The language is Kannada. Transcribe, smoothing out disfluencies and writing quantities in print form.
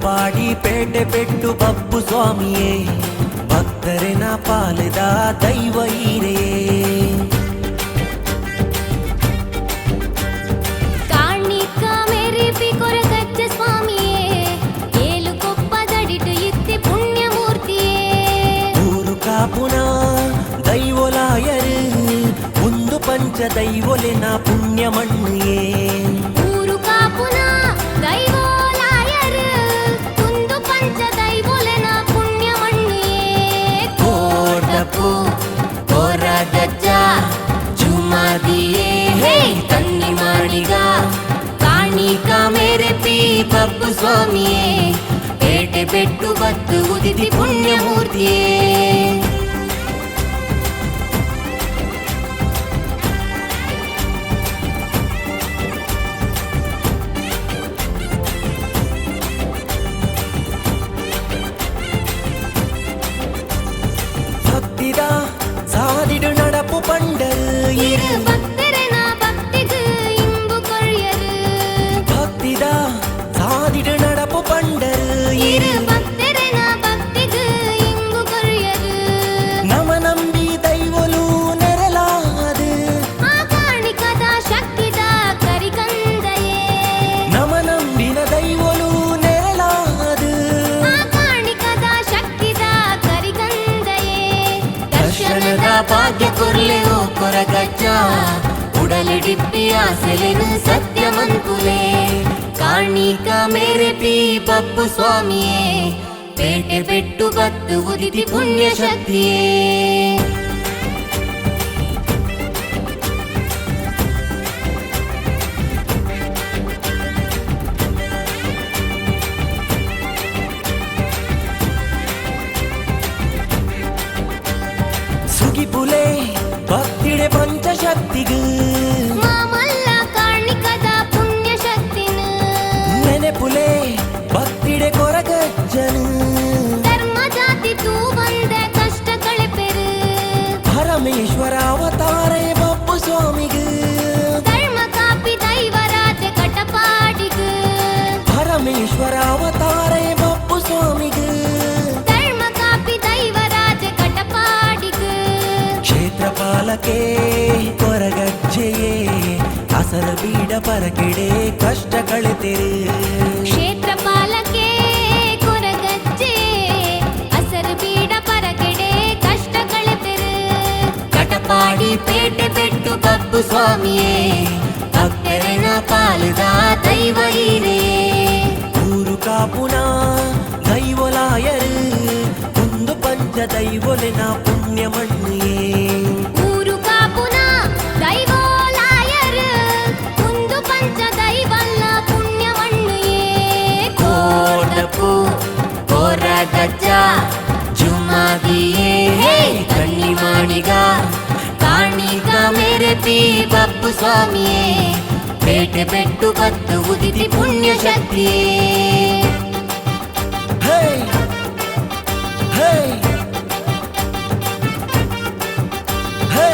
ಕಟಪಾಡಿ ಪೇಟೆ ಪೆಟ್ಟು ಬಪ್ಪು ಸ್ವಾಮಿಯೇ ಭಕ್ತರಿನ ಪಾಲಿದ ದೈವ ಈರೆಯೇ ಕಾಣಿಕ ಮೆರಿಪಿ ಕೊರಗಜ್ಜ ಸ್ವಾಮಿಯೇ ಏಳು ಕೊಪ್ಪದಡಿಟು ಇತ್ತಿ ಪುಣ್ಯಮೂರ್ತಿಯೇ ಊರು ಕಾಪುನ ದೈವಲಾಯರು ಒಂದು ಪಂಚ ದೈವಲಿನ ಪುಣ್ಯ ಮಣ್ಣಿಯೇ ಊರು ಕಾಪುನ ದೈವೋಲಾಯರು ಒಂದು ಪಂಚ ದೈವೊಲೆನ ಪುಣ್ಯ ಮಣ್ಣಿಯೇ ಕೋಟಪು ಕೊರಗಜ್ಜ ಜುಮಾದಿಯೇ ಹೇ ತನ್ನಿ ಮಾಡಿಗ ಕಾಣಿಕ ಮೇರೆಪಿ ಬಪ್ಪು ಸ್ವಾಮಿಯೇ ಪೇಟೆ ಪೆಟ್ಟು ಬತ್ತು ಉದಿತಿ ಪುಣ್ಯಮೂರ್ತಿಯೇ ಭಕ್ತಿದ ಸಾದಿಡು ನಡಪು ಪಂಡರು ಇರು ಭಕ್ತರನ ಭಕ್ತಿಗೆ ಇಂಬು ಕೊಳ್ಯರು ಭಕ್ತಿದ ಸಾದಿಡು ನಡಪು ಪಂಡರು ಇರು ಭಕ್ತರನ ಭಕ್ತಿಗೆ ಇಂಬು ಕೊಳ್ಯರು ನಮ ನಂಬಿ ದೈವಲು ನೆರಲಾದು ಆ ಕಾಣಿಕದ ಶಕ್ತಿದ ಕರಿಕಂದಯೇ ನಮ ನಂಬಿನ ದೈವಲು ನೆರಲಾದು ಆ ಕಾಣಿಕದ ಶಕ್ತಿದ ಕರಿಕಂದಯೇ ದರ್ಶನದ ಭಾಗ್ಯ ಕೊರ್ಲೆ ಓ ಕೊರಗಜ್ಜ ಉಡಲಿಡಿಪ್ಪಿ ಆಸೆಲೆನು ಸತ್ಯ ಮಂಕುಲೆ ಕಾಣಿಕ ಮೇರೆಪಿ ಬಪ್ಪು ಸ್ವಾಮಿಯೇ ಪೇಟೆ ಪೆಟ್ಟು ಬತ್ತು ಉದಿತಿ ಪುಣ್ಯ ಶಕ್ತಿಯೇ ಸುಗಿಪುಲೆ ಭಕ್ತಿಡೆ ಪಂಚಶಕ್ತಿಗೂ ಮಾಮಲ್ಲ ಕಾಣಿಕದ ಪುಣ್ಯ ಶಕ್ತಿನ ನೆನೆಪುಲೆ ಭಕ್ತಿಡೆ ಕೊರಗಜ್ಜನು ಧರ್ಮ ಜಾತಿ ತೂ ಬಂದ ಕಷ್ಟ ಕಳೆಪೆರು ಪರಮೇಶ್ವರ ಅವತಾರೇ ಬಪ್ಪು ಸ್ವಾಮಿಗೂ ಧರ್ಮ ಕಾಪಿ ದೈವರಾಜ ಕಟಪಾಡಿಗು ಪರಮೇಶ್ವರ ಅವತಾರೇ ಬಪ್ಪು ಸ್ವಾಮಿಗೂ ಧರ್ಮ ಕಾಪಿ ದೈವರಾಜ ಕಟಪಾಡಿಗು ಕ್ಷೇತ್ರಪಾಲಕೆ ಕೊರಗಜ್ಜೆಯೇ ಅಸರ ಬೀಡ ಪರಕೆಡೆ ಕಷ್ಟ ಕಳೆತೆರೆ ಕ್ಷೇತ್ರಪಾಲಕೆ ಕೊರಗಜ್ಜೆ ಅಸರು ಬೀಡ ಪರಗೆಡೆ ಕಷ್ಟ ಕಳೆಪೆರು ಕಟಪಾಡಿ ಪೇಟೆ ಪೆಟ್ಟು ಬಪ್ಪು ಸ್ವಾಮಿಯೇ ಭಕ್ತರನ ಪಾಲಿದ ದೈವ ಈರೆಯೇ ಊರು ಕಾಪುನ ದೈವಲಾಯರು ಒಂದು ಪಂಚ ದೈವಲಿನ ಪುಣ್ಯ ಮಣ್ಣಿಯೇ ಊರು ಕಾಪುನ ದೈವೋಲಾಯರು ಒಂದು ಪಂಚ ದೈವಲ್ಲ ಪುಣ್ಯ ಮಣ್ಣಿಯೇ ಕೋಟಪು ಕೊರಗಜ್ಜ ಜುಮಾದಿಯೇ ಹೇ ಕಣ್ಣಿ ಮಾಡಿಗ ಕಾಣಿಗ ಮೇರೆಪಿ ಬಪ್ಪು ಸ್ವಾಮಿಯೇ ಪೇಟೆ ಪೆಟ್ಟು ಬತ್ತು ಉದಿತಿ ಪುಣ್ಯ ಶಕ್ತಿಯೇ ಹೇ ಹೇ ಹೇ